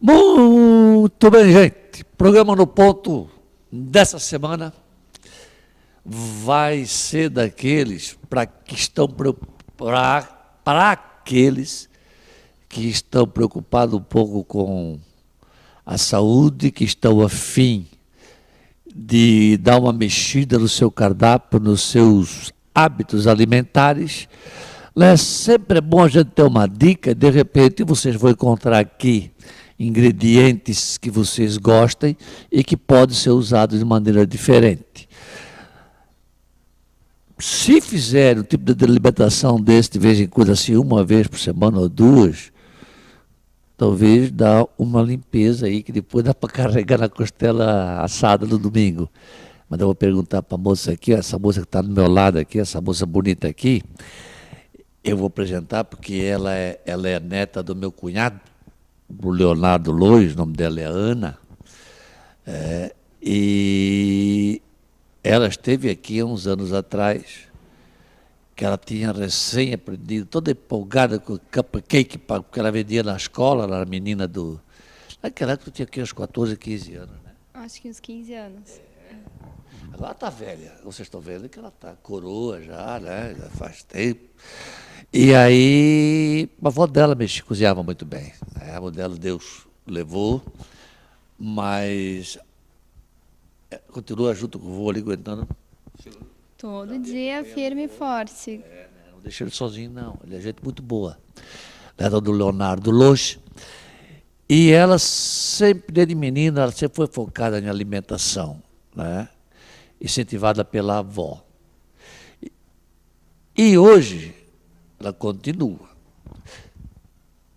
Muito bem, gente. Programa no ponto dessa semana vai ser daqueles para aqueles que estão preocupados um pouco com a saúde, que estão a fim de dar uma mexida no seu cardápio, nos seus hábitos alimentares. Sempre é bom a gente ter uma dica, de repente vocês vão encontrar aqui ingredientes que vocês gostem e que podem ser usados de maneira diferente. Se fizerem um tipo de alimentação desse, de vez em quando, assim, uma vez por semana ou duas, talvez dá uma limpeza aí, que depois dá para carregar na costela assada no domingo. Mas eu vou perguntar para a moça aqui, essa moça que está do meu lado aqui, essa moça bonita aqui, eu vou apresentar porque ela é neta do meu cunhado, do Leonardo Lois, o nome dela é Ana, e ela esteve aqui há uns anos atrás, que ela tinha recém-aprendido, toda empolgada com o cupcake, porque ela vendia na escola, ela era menina do... Naquela época eu tinha aqui uns 14, 15 anos, né? Acho que uns 15 anos. Agora está velha, vocês estão vendo que ela está coroa já, né? Já faz tempo. E aí, a avó dela cozinhava muito bem, né? A avó dela Deus levou, mas continua junto com o vô ali aguentando. Todo dia firme e forte. Não deixa ele sozinho, não. Ele é gente muito boa. Neta do Leonardo Lois. E ela sempre, desde menina, ela sempre foi focada em alimentação, né? Incentivada pela avó. E hoje, ela continua.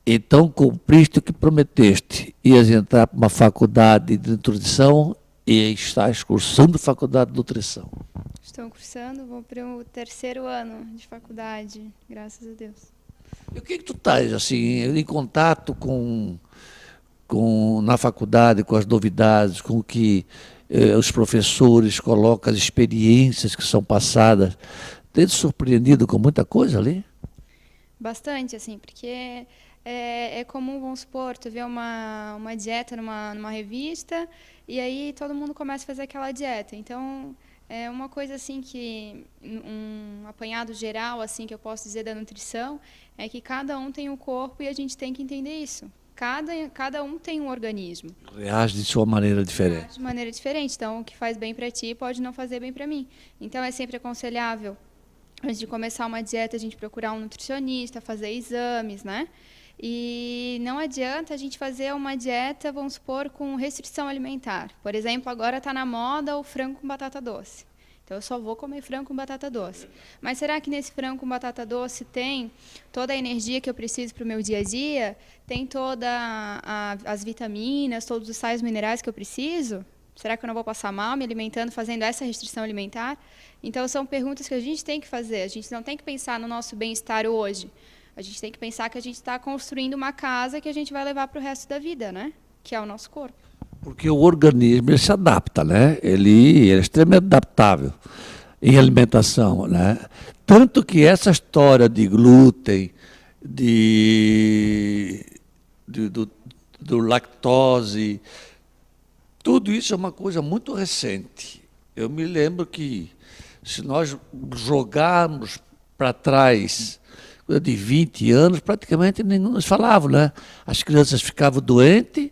Então, cumpriste o que prometeste. Ias entrar para uma faculdade de nutrição e estás cursando faculdade de nutrição. Estou cursando, vou para o 3º ano de faculdade, graças a Deus. E o que tu estás, assim, em contato na faculdade, com as novidades, com o que os professores colocam, as experiências que são passadas? Tem te surpreendido com muita coisa ali? Bastante, assim, porque é comum, vamos supor, tu vê uma dieta numa revista e aí todo mundo começa a fazer aquela dieta. Então, é uma coisa assim que, um apanhado geral, assim, que eu posso dizer da nutrição, é que cada um tem um corpo e a gente tem que entender isso. Cada um tem um organismo. Reage de sua maneira diferente. De maneira diferente. Então, o que faz bem para ti pode não fazer bem para mim. Então, é sempre aconselhável, antes de começar uma dieta, a gente procurar um nutricionista, fazer exames, né? E não adianta a gente fazer uma dieta, vamos supor, com restrição alimentar. Por exemplo, agora está na moda o frango com batata doce. Então, eu só vou comer frango com batata doce. Mas será que nesse frango com batata doce tem toda a energia que eu preciso para o meu dia a dia? Tem todas as vitaminas, todos os sais minerais que eu preciso? Será que eu não vou passar mal me alimentando, fazendo essa restrição alimentar? Então, são perguntas que a gente tem que fazer. A gente não tem que pensar no nosso bem-estar hoje. A gente tem que pensar que a gente está construindo uma casa que a gente vai levar para o resto da vida, né? Que é o nosso corpo. Porque o organismo ele se adapta, né? Ele é extremamente adaptável em alimentação, né? Tanto que essa história de glúten, do lactose, tudo isso é uma coisa muito recente. Eu me lembro que se nós jogarmos para trás de 20 anos, praticamente nos falavam, né? As crianças ficavam doentes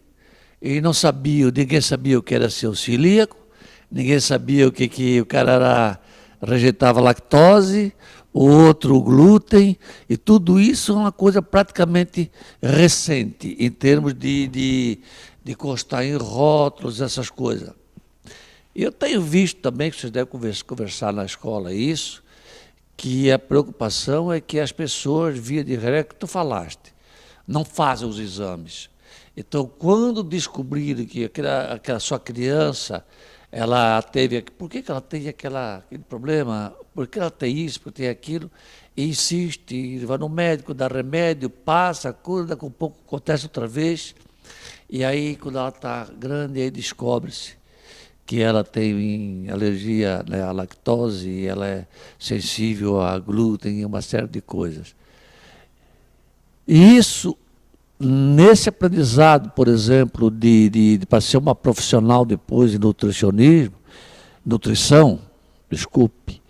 e não sabiam, ninguém sabia o que era ser celíaco, ninguém sabia o que o cara rejeitava lactose, o outro o glúten, e tudo isso é uma coisa praticamente recente, em termos de constar em rótulos, essas coisas. E eu tenho visto também, que vocês devem conversar na escola isso, que a preocupação é que as pessoas, via de regra, que tu falaste, não fazem os exames. Então, quando descobrirem que aquela sua criança, ela teve... Por que ela tem aquele problema? Por que ela tem isso, por que tem aquilo? E insiste, vai no médico, dá remédio, passa, cura, daqui a pouco acontece outra vez. E aí, quando ela está grande, aí descobre-se que ela tem alergia, né, à lactose, ela é sensível a glúten e uma série de coisas. E isso nesse aprendizado, por exemplo, para ser uma profissional depois de nutrição, desculpe,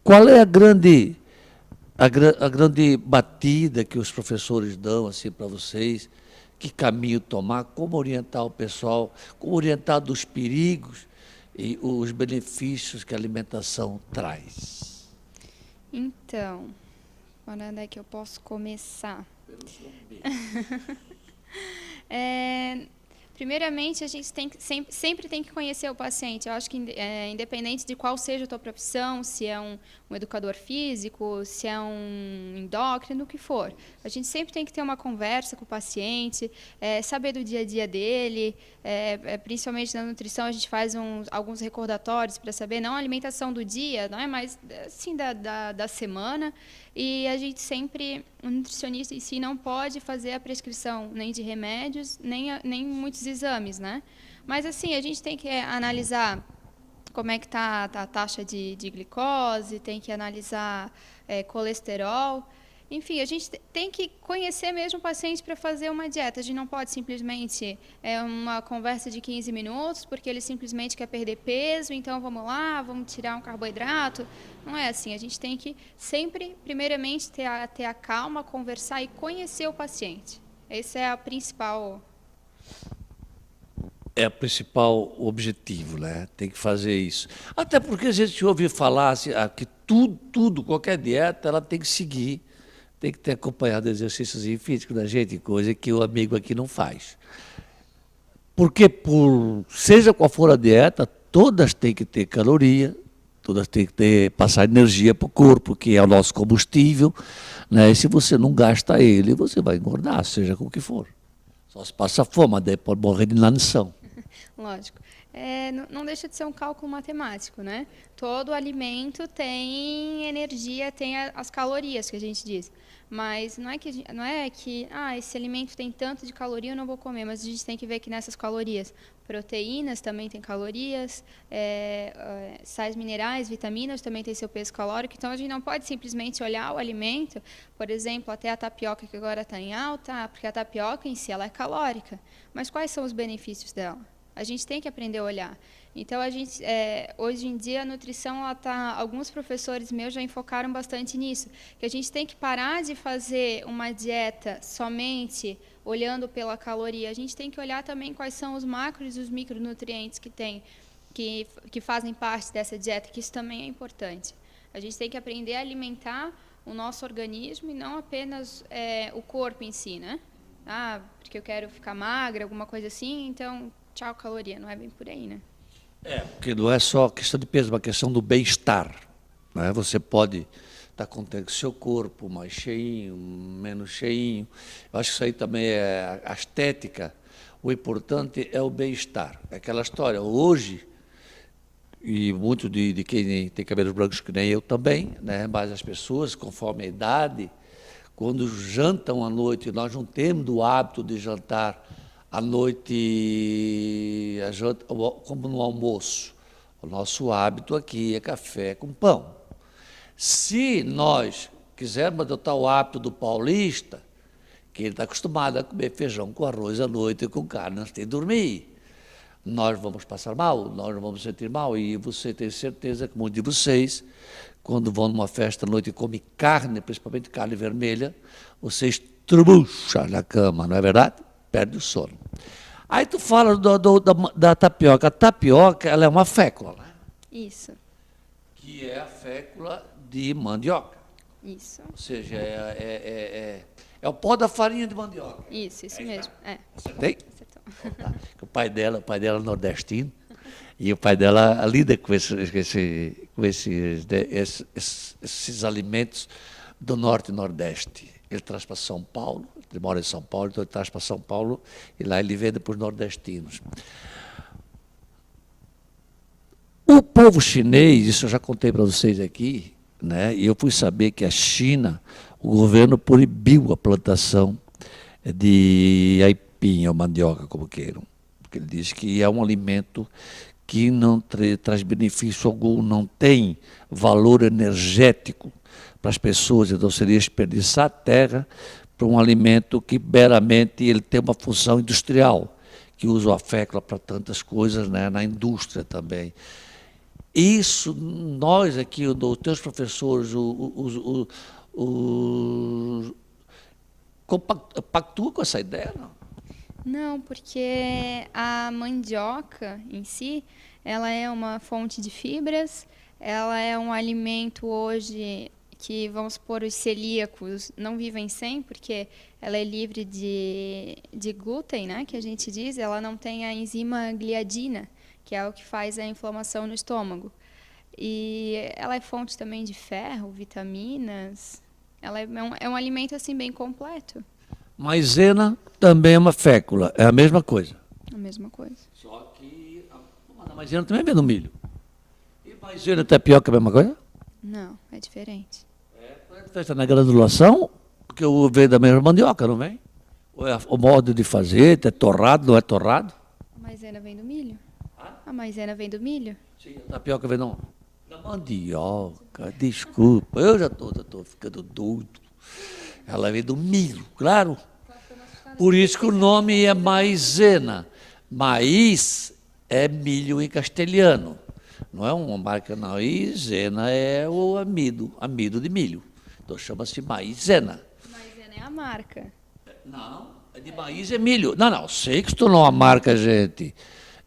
qual é a grande batida que os professores dão assim, para vocês? Que caminho tomar? Como orientar o pessoal? Como orientar dos perigos e os benefícios que a alimentação traz? Então, onde é que eu posso começar? Primeiramente, a gente sempre tem que conhecer o paciente. Eu acho que, independente de qual seja a tua profissão, se é um educador físico, se é um endócrino, o que for, a gente sempre tem que ter uma conversa com o paciente, saber do dia a dia dele, principalmente na nutrição, a gente faz alguns recordatórios para saber, não a alimentação do dia, não é mais assim da semana, e a gente sempre, o nutricionista em si não pode fazer a prescrição nem de remédios, nem muitos exames, né? Mas assim, a gente tem que analisar como é que está a taxa de glicose, tem que analisar colesterol. Enfim, a gente tem que conhecer mesmo o paciente para fazer uma dieta. A gente não pode simplesmente uma conversa de 15 minutos, porque ele simplesmente quer perder peso, então vamos lá, vamos tirar um carboidrato. Não é assim, a gente tem que sempre, primeiramente, ter a calma, conversar e conhecer o paciente. Esse é a principal... É o principal objetivo, né? Tem que fazer isso. Até porque a gente ouve falar assim, que qualquer dieta, ela tem que seguir, tem que ter acompanhado exercícios físicos da gente, coisa que o amigo aqui não faz. Porque, seja qual for a dieta, todas têm que ter caloria, todas têm que passar energia para o corpo, que é o nosso combustível, né? E se você não gasta ele, você vai engordar, seja com o que for. Só se passa fome, daí pode morrer de inanição. Lógico. Não deixa de ser um cálculo matemático, né? Todo alimento tem energia, tem as calorias que a gente diz. Mas não é que esse alimento tem tanto de caloria, eu não vou comer. Mas a gente tem que ver que nessas calorias, proteínas também tem calorias, sais minerais, vitaminas também tem seu peso calórico. Então a gente não pode simplesmente olhar o alimento, por exemplo, até a tapioca que agora está em alta, porque a tapioca em si ela é calórica. Mas quais são os benefícios dela? A gente tem que aprender a olhar. Então, hoje em dia, a nutrição, alguns professores meus já enfocaram bastante nisso, que a gente tem que parar de fazer uma dieta somente olhando pela caloria. A gente tem que olhar também quais são os macros e os micronutrientes que fazem parte dessa dieta, que isso também é importante. A gente tem que aprender a alimentar o nosso organismo e não apenas o corpo em si, né? Porque eu quero ficar magra, alguma coisa assim, então... Tchau, caloria, não é bem por aí, né? Porque não é só questão de peso, é uma questão do bem-estar, né? Você pode estar contente com o seu corpo, mais cheinho, menos cheinho. Eu acho que isso aí também é a estética. O importante é o bem-estar. É aquela história, hoje, e muito de quem tem cabelos brancos que nem eu também, né? Mas as pessoas, conforme a idade, quando jantam à noite, nós não temos o hábito de jantar à noite, como no almoço. O nosso hábito aqui é café com pão. Se nós quisermos adotar o hábito do paulista, que ele está acostumado a comer feijão com arroz à noite e com carne antes de dormir, nós vamos passar mal, nós não vamos sentir mal. E você tem certeza que muitos de vocês, quando vão numa festa à noite e comem carne, principalmente carne vermelha, vocês trubucham na cama, não é verdade? Perde o sono. Aí tu fala da tapioca. A tapioca, ela é uma fécula, né? Isso. Que é a fécula de mandioca. Isso. Ou seja, é o pó da farinha de mandioca. Isso mesmo. Acertei? Acertou. Então, tá. O pai dela é nordestino, e o pai dela lida com esses alimentos do norte e nordeste. Ele traz para São Paulo, ele mora em São Paulo, então ele traz para São Paulo e lá ele vende para os nordestinos. O povo chinês, isso eu já contei para vocês aqui, né? E eu fui saber que a China, o governo proibiu a plantação de aipim ou mandioca, como queiram. Porque ele diz que é um alimento que não traz benefício algum, não tem valor energético para as pessoas, então seria desperdiçar a terra para um alimento que meramente ele tem uma função industrial, que usa a fécula para tantas coisas, né, na indústria também. Isso, nós aqui, os teus professores, pactuam com essa ideia, não? Não, porque a mandioca em si, ela é uma fonte de fibras, ela é um alimento hoje que, vamos supor, os celíacos não vivem sem, porque ela é livre de glúten, né, que a gente diz, ela não tem a enzima gliadina, que é o que faz a inflamação no estômago. E ela é fonte também de ferro, vitaminas, ela é um alimento assim bem completo. Maizena também é uma fécula, é a mesma coisa. A mesma coisa. Só que a maizena também vem do milho. E maizena e tapioca é a mesma coisa? Não, é diferente. Festa na granulação, porque vem da mesma mandioca, não vem? Ou é o modo de fazer, é torrado, não é torrado? A maizena vem do milho? A maizena vem do milho? Sim, a tapioca vem da mandioca, desculpa, eu já estou ficando doido. Ela vem do milho, claro. Por isso que o nome é maizena. Maíz é milho em castelhano. Não é uma marca, não. Maizena é o amido de milho. Então chama-se maizena. Maizena é a marca. Não, é de maíz é milho. Não, sei que se tornou uma marca, gente.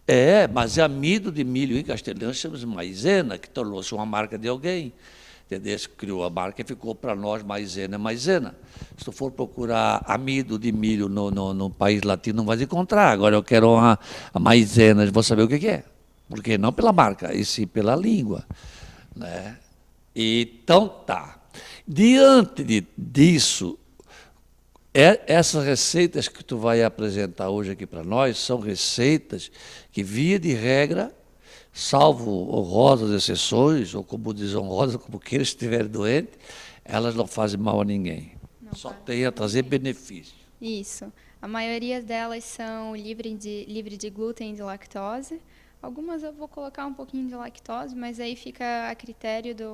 É, mas é amido de milho em castelhano, chama-se maizena, que tornou-se uma marca de alguém. Entendeu? Criou a marca e ficou para nós maizena é maizena. Se tu for procurar amido de milho no país latino, não vai encontrar. Agora eu quero a maizena, vou saber o que é. Porque não pela marca, e sim pela língua. Né? Então tá. Diante disso, essas receitas que tu vai apresentar hoje aqui para nós são receitas que, via de regra, salvo honrosas exceções, ou como desonrosas, como queira, se estiver doente, elas não fazem mal a ninguém. Não só tem a trazer benefício. Isso. A maioria delas são livre de glúten e de lactose. Algumas eu vou colocar um pouquinho de lactose, mas aí fica a critério de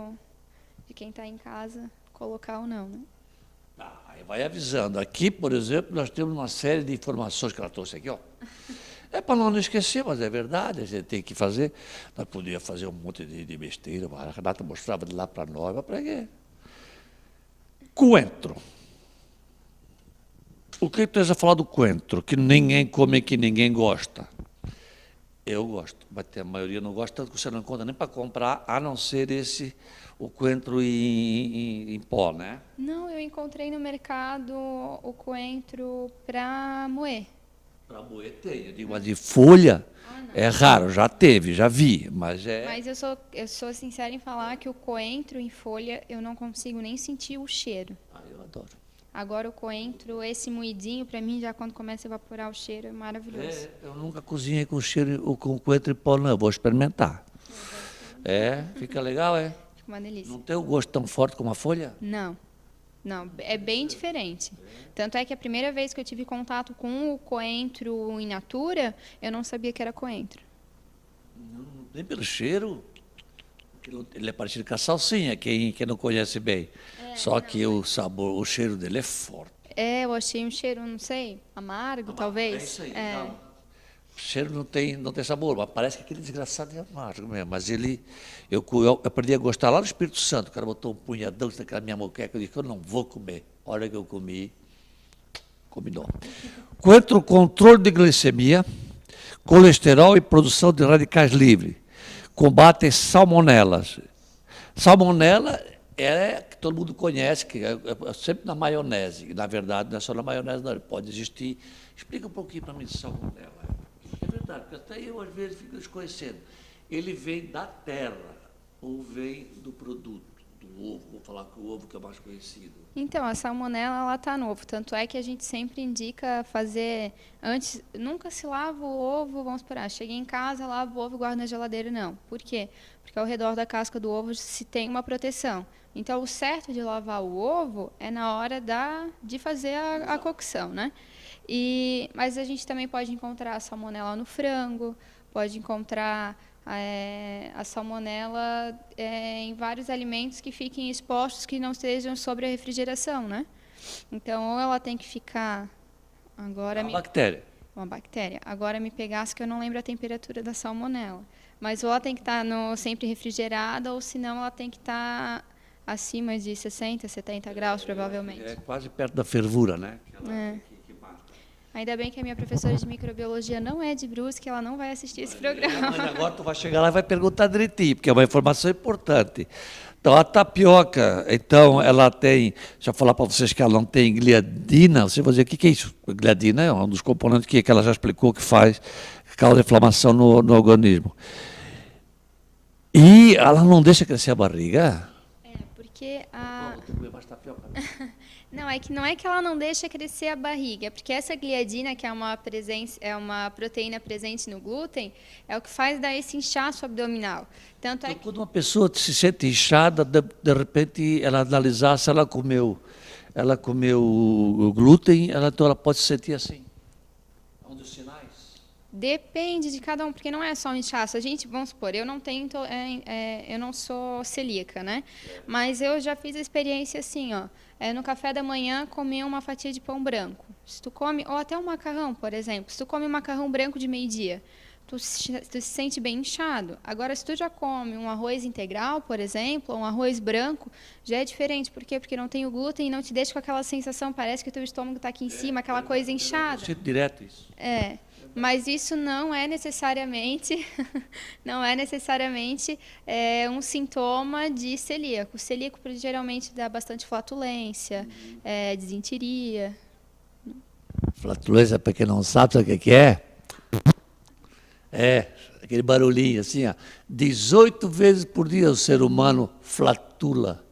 quem está em casa colocar ou não, né? Aí vai avisando. Aqui, por exemplo, nós temos uma série de informações que ela trouxe aqui, ó. É para não esquecer, mas é verdade, a gente tem que fazer. Nós podíamos fazer um monte de besteira, a Renata mostrava de lá para nós, mas para quê? Coentro. O que tu tens a falar do coentro? Que ninguém come, que ninguém gosta. Eu gosto, mas a maioria não gosta, tanto que você não encontra nem para comprar, a não ser o coentro em pó, né? Não, eu encontrei no mercado o coentro para moer. Para moer tem, eu digo, mas de folha é raro, já teve, já vi, mas é... Mas eu sou sincera em falar que o coentro em folha eu não consigo nem sentir o cheiro. Eu adoro. Agora o coentro, esse moidinho, para mim, já quando começa a evaporar o cheiro, é maravilhoso. Eu nunca cozinhei com cheiro, com coentro em pó, não, eu vou experimentar. Fica legal, é? Fica uma delícia. Não tem o gosto tão forte como a folha? Não, é bem diferente. Tanto é que a primeira vez que eu tive contato com o coentro in natura, eu não sabia que era coentro. Não, nem pelo cheiro. Ele é parecido com a salsinha, quem não conhece bem. Só que o sabor, o cheiro dele é forte. Eu achei um cheiro, não sei, amargo, talvez. É isso aí. Não. O cheiro não tem sabor, mas parece que aquele desgraçado é amargo mesmo. Mas eu aprendi a gostar lá no Espírito Santo. O cara botou um punhadão naquela minha moqueca, eu disse que eu não vou comer. A hora que eu comi não. Quanto ao controle de glicemia, colesterol e produção de radicais livres. Combatem salmonelas. Salmonela é que todo mundo conhece, que é sempre na maionese. Na verdade, não é só na maionese, não. Ele pode existir. Explica um pouquinho para mim de salmonela. É verdade, porque até eu, às vezes, fico desconhecendo. Ele vem da terra ou vem do produto, do ovo? Vou falar que o ovo que é mais conhecido. Então, a salmonela, ela está no ovo. Tanto é que a gente sempre indica fazer antes. Nunca se lava o ovo, vamos esperar. Cheguei em casa, lavo o ovo e guardo na geladeira, não. Por quê? Porque ao redor da casca do ovo se tem uma proteção. Então, o certo de lavar o ovo é na hora de fazer a cocção, né? Mas a gente também pode encontrar a salmonela no frango, pode encontrar a salmonela em vários alimentos que fiquem expostos, que não estejam sobre a refrigeração, né? Então, ou ela tem que ficar... Agora Uma bactéria. Uma bactéria. Agora me pegasse que eu não lembro a temperatura da salmonela. Mas ou ela tem que estar sempre refrigerada, ou senão ela tem que estar acima de 60, 70 graus, provavelmente. É quase perto da fervura, né? Que mata. Ainda bem que a minha professora de microbiologia não é de Brusque, ela não vai assistir esse programa. Mas agora tu vai chegar lá e vai perguntar direitinho, porque é uma informação importante. Então, a tapioca, então, ela tem... Deixa eu falar para vocês que ela não tem gliadina. Você vai dizer, o que é isso? Gliadina é um dos componentes que ela já explicou que causa inflamação no organismo. E ela não deixa crescer a barriga? Porque tapioca. Não, não é que ela não deixa crescer a barriga, é porque essa gliadina, que é uma proteína presente no glúten, é o que faz dar esse inchaço abdominal. Tanto então, quando uma pessoa se sente inchada, de repente ela analisar se ela comeu o glúten, então ela pode se sentir assim. É um dos sinais. Depende de cada um, porque não é só um inchaço. Vamos supor, eu não sou celíaca, né? Mas eu já fiz a experiência assim, ó. No café da manhã, comer uma fatia de pão branco. Se tu come, ou até um macarrão, por exemplo. Se tu come um macarrão branco de meio-dia, tu se sente bem inchado. Agora, se tu já come um arroz integral, por exemplo, ou um arroz branco, já é diferente. Por quê? Porque não tem o glúten e não te deixa com aquela sensação, parece que o teu estômago está aqui em cima, aquela coisa inchada. Eu sinto direto isso. Mas isso não é necessariamente um sintoma de celíaco. O celíaco geralmente dá bastante flatulência, disenteria. Flatulência, para quem não sabe o que é? É aquele barulhinho assim, ó. 18 vezes por dia o ser humano flatula.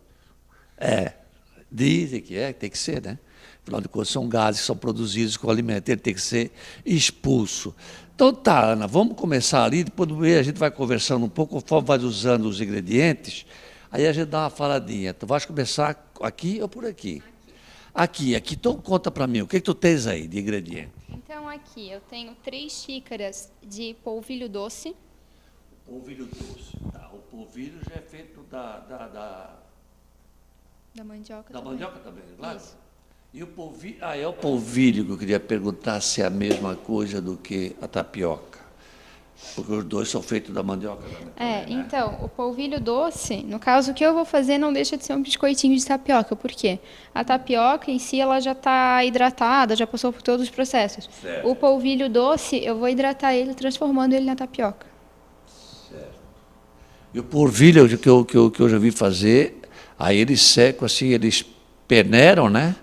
Dizem que tem que ser, né? Afinal de contas, são gases que são produzidos com o alimento, ele tem que ser expulso. Então tá, Ana, vamos começar ali, depois a gente vai conversando um pouco, conforme vai usando os ingredientes, aí a gente dá uma faladinha. Tu vais começar aqui ou por aqui? Aqui. Então conta para mim, o que tu tens aí de ingrediente? Então aqui eu tenho 3 xícaras de polvilho doce. Polvilho doce, tá. O polvilho já é feito da mandioca da também. mandioca também, claro. Isso. E o polvilho, é o polvilho que eu queria perguntar se é a mesma coisa do que a tapioca. Porque os dois são feitos da mandioca também. Né? Então, o polvilho doce, no caso, o que eu vou fazer não deixa de ser um biscoitinho de tapioca. Por quê? A tapioca em si, ela já está hidratada, já passou por todos os processos. Certo. O polvilho doce, eu vou hidratar ele, transformando ele na tapioca. Certo. E o polvilho que eu já vi fazer, aí eles secam assim, eles peneiram, né?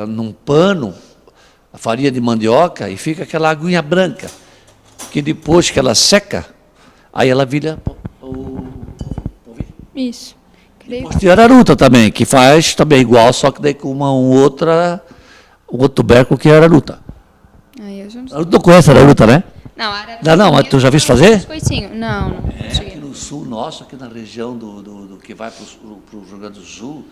Num pano, a farinha de mandioca, e fica aquela aguinha branca, que depois que ela seca, aí ela vira o polvilho. Isso. Depois tem a araruta também, que faz também igual, só que daí com um outro tubérculo que é a araruta. Aí eu já não sei. Tu conhece a araruta, né? Não, a araruta. Não, mas tu já viste fazer? Biscoitinho. Não. Aqui no sul nosso, aqui na região do que vai para o Rio Grande do Sul,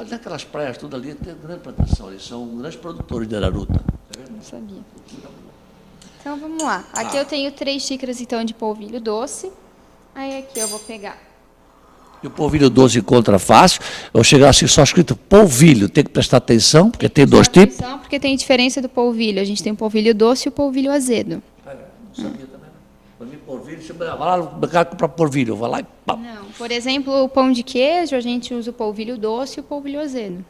naquelas praias tudo ali, tem grande plantação, eles são grandes produtores de araruta. Não sabia. Então vamos lá. Aqui eu tenho 3 xícaras então de polvilho doce. Aí aqui eu vou pegar. E o polvilho doce encontra fácil. Eu chegar assim só escrito polvilho, tem que prestar atenção, porque tem 2 tipos. Porque tem diferença do polvilho. A gente tem o polvilho doce e o polvilho azedo. Não sabia também. Para mim, polvilho, você vai lá no mercado comprar polvilho, vai lá e pá. Não, por exemplo, o pão de queijo, a gente usa o polvilho doce e o polvilho azedo.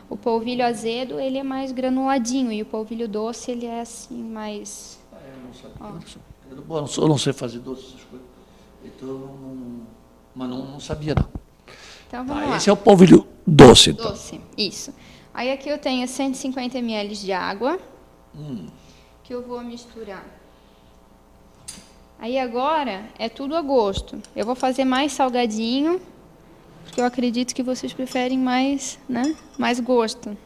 O polvilho azedo, ele é mais granuladinho, e o polvilho doce, ele é assim, mais... Eu não sabia. Eu não sei fazer doce, essas coisas. Então, mas não sabia, não. Então, vamos lá. Esse é o polvilho doce, então. Doce, isso. Aí aqui eu tenho 150 ml de água, que eu vou misturar. Aí agora é tudo a gosto. Eu vou fazer mais salgadinho, porque eu acredito que vocês preferem mais, né? Mais gosto.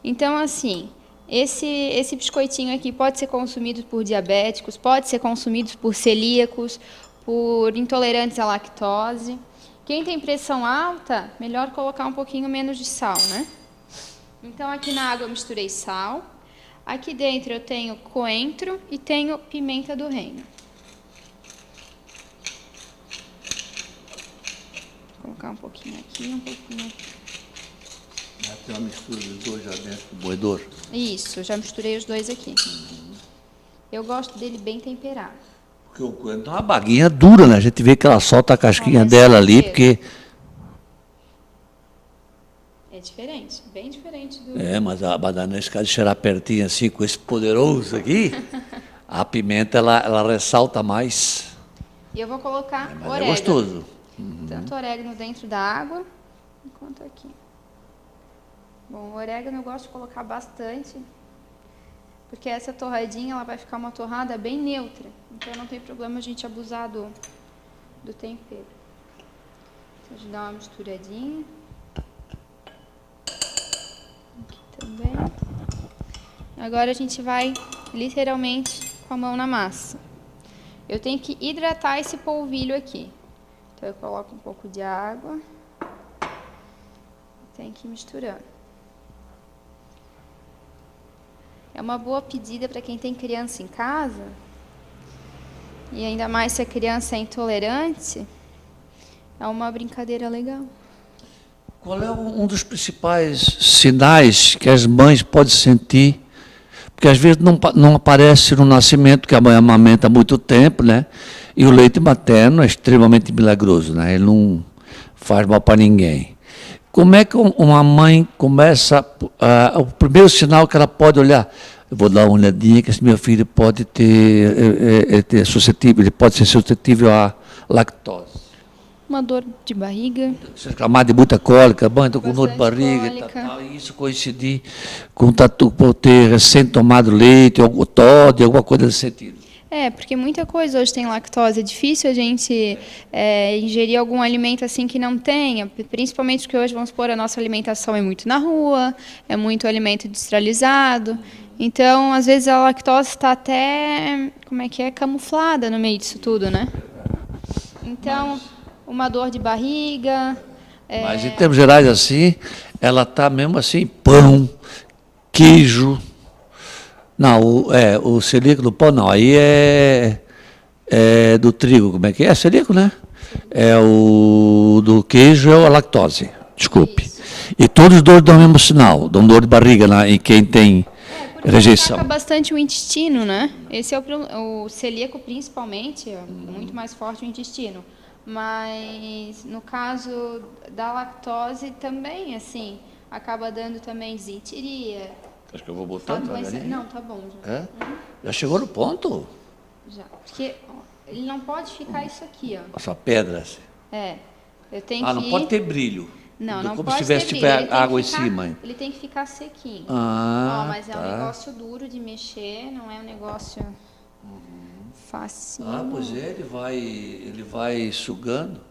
Então, assim, esse biscoitinho aqui pode ser consumido por diabéticos, pode ser consumido por celíacos, por intolerantes à lactose. Quem tem pressão alta, melhor colocar um pouquinho menos de sal, né? Então, aqui na água eu misturei sal. Aqui dentro eu tenho coentro e tenho pimenta do reino. colocar um pouquinho aqui e um pouquinho. Tem uma mistura dos dois já dentro do moedor. Isso, já misturei os dois aqui. Eu gosto dele bem temperado. Porque o coentro é uma baguinha dura, né? A gente vê que ela solta a casquinha Mas dela ali, cheiro. porque... É diferente, bem diferente do... Mas a bananesca caso de cheirar pertinho assim, com esse poderoso aqui, a pimenta, ela ressalta mais. E eu vou colocar Mas orégano. é gostoso. Tanto orégano dentro da água, quanto aqui. Bom, o orégano eu gosto de colocar bastante, porque essa torradinha ela vai ficar uma torrada bem neutra. Então não tem problema a gente abusar do tempero. Então, a gente dá uma misturadinha. Aqui também. Agora a gente vai literalmente com a mão na massa. Eu tenho que hidratar esse polvilho aqui. Então eu coloco um pouco de água. Tem que ir misturando. É uma boa pedida para quem tem criança em casa. E ainda mais se a criança é intolerante. É uma brincadeira legal. Qual é um dos principais sinais que as mães podem sentir? Porque às vezes não aparece no nascimento, que a mãe amamenta há muito tempo, né? E o leite materno é extremamente milagroso, né? Ele não faz mal para ninguém. Como é que uma mãe começa, o primeiro sinal que ela pode olhar? Eu vou dar uma olhadinha que esse meu filho pode ter suscetível, ele pode ser suscetível à lactose. Uma dor de barriga. Se reclamar de muita cólica, mãe, estou com dor de Bastante barriga, cólica. e isso coincidir com por ter recém tomado leite, ou TOD, alguma coisa nesse sentido. Porque muita coisa hoje tem lactose. É difícil a gente ingerir algum alimento assim que não tenha, principalmente porque hoje, vamos supor, a nossa alimentação é muito na rua, é muito alimento industrializado. Então, às vezes, a lactose está até, camuflada no meio disso tudo, né? Então, uma dor de barriga... Mas, em termos gerais, assim, ela está mesmo assim, pão, queijo... Não, o celíaco do pão não, aí é do trigo, como é que é? É celíaco, né? É o do queijo, é a lactose, desculpe. Isso. E todos os dois dão o mesmo sinal, dão dor de barriga em quem tem Porque rejeição. ataca bastante o intestino, né? Esse é o celíaco, principalmente, é muito mais forte o intestino. Mas, no caso da lactose, também, assim, acaba dando também desinteria. Acho que eu vou botar devagarinho. Não, tá bom já. Já chegou no ponto? Já. Porque ele não pode ficar isso aqui, ó. Essa pedra. Assim. Eu tenho Não que... pode ter brilho. Não, não como pode se ter tiver brilho. água em cima. Ele tem que ficar sequinho. Mas é um negócio duro de mexer, não é um negócio fácil. Pois é, ele vai sugando.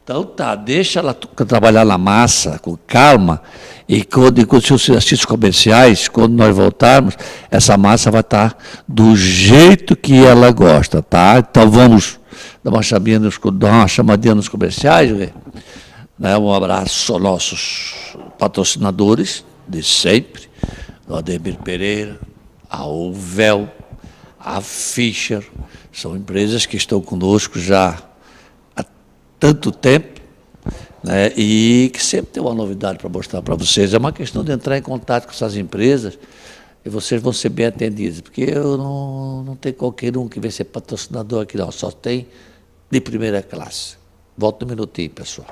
Então tá, deixa ela trabalhar na massa com calma e quando você assiste os comerciais, quando nós voltarmos, essa massa vai estar do jeito que ela gosta, tá? Então vamos dar uma chamadinha nos comerciais, né? Um abraço aos nossos patrocinadores de sempre, o Ademir Pereira, a Uvel, a Fischer, são empresas que estão conosco já tanto tempo, né, e que sempre tem uma novidade para mostrar para vocês. É uma questão de entrar em contato com essas empresas e vocês vão ser bem atendidos, porque eu não tenho qualquer um que venha ser patrocinador aqui, não, só tem de primeira classe. Volta um minutinho, pessoal.